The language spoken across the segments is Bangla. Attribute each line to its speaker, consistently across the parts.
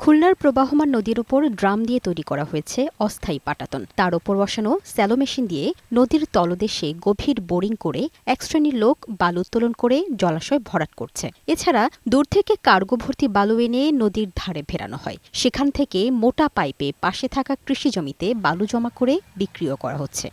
Speaker 1: খুলনার প্রবাহমান নদীর উপর ড্রাম দিয়ে তৈরি করা হয়েছে অস্থায়ী পাটাতন। তার ওপর বসানো স্যালো মেশিন দিয়ে নদীর তলদেশে গভীর বোরিং করে এক শ্রেণীর লোক বালু উত্তোলন করে জলাশয় ভরাট করছে। এছাড়া দূর থেকে কার্গো ভর্তি বালু এনে নদীর ধারে ভেড়ানো হয়। সেখান থেকে মোটা পাইপে পাশে থাকা কৃষি জমিতে বালু জমা করে বিক্রিও করা হচ্ছে।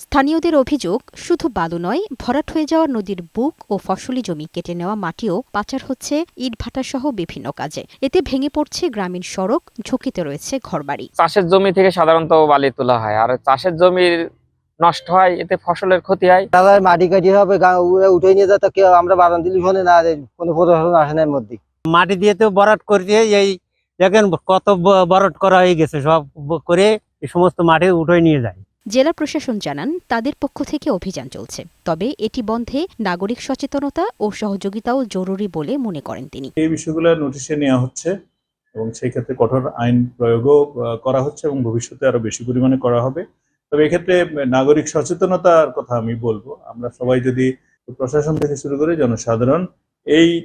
Speaker 1: স্থানীয়দের অভিযোগ, শুধু বালু নয়, ভরাট হয়ে যাওয়া নদীর বুক ও ফসলি জমি কেটে নেওয়া মাটিও পাচার হচ্ছে ইটভাটাসহ বিভিন্ন কাজে। এতে ভেঙে পড়ছে গ্রামীণ সড়ক, ঝুঁকিতে রয়েছে ঘরবাড়ি।
Speaker 2: চাষের জমি থেকে সাধারণত বালি তোলা হয়, আর চাষের জমির নষ্ট হয়, এতে ফসলের ক্ষতি হয়।
Speaker 3: তাহলে মাটি কাটি হবে, উঠে নিয়ে যেতে কেউ আমরা বারণ দিলি শোনে না, কোনো প্রশাসন আসে না। মধ্যে
Speaker 4: মাটি দিয়ে তো বরাট করছে, এই দেখেন কত বরাট করা হয়ে গেছে, সব করে এই সমস্ত মাটি উঠে নিয়ে যায়।
Speaker 1: জেলা প্রশাসন জানান, তাদের পক্ষ থেকে অভিযান চলছে, তবে এটি বন্ধে নাগরিক সচেতনতা ও সহযোগিতাও জরুরি বলে মনে করেন তিনি।
Speaker 5: এই বিষয়গুলো নোটিশে নেওয়া হচ্ছে এবং সেই ক্ষেত্রে কঠোর আইন প্রয়োগও করা হচ্ছে এবং ভবিষ্যতে আরো বেশি পরিমাণে করা হবে। তবে এক্ষেত্রে নাগরিক সচেতনতার কথা আমি বলবো, আমরা সবাই যদি প্রশাসন থেকে শুরু করে জনসাধারণ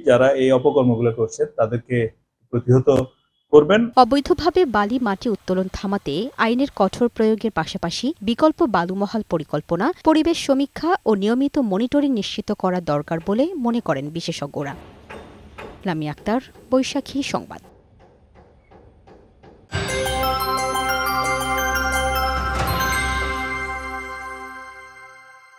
Speaker 5: যারা এই অপকর্মগুলো করছে তাদেরকে প্রতিহত করবেন।
Speaker 1: অবৈধভাবে বালি মাটি উত্তোলন থামাতে আইনের কঠোর প্রয়োগের পাশাপাশি বিকল্প বালুমহাল পরিকল্পনা, পরিবেশ সমীক্ষা ও নিয়মিত মনিটরিং নিশ্চিত করা দরকার বলে মনে করেন বিশেষজ্ঞরা। লামিয়া আক্তার, বৈশাখী সংবাদ।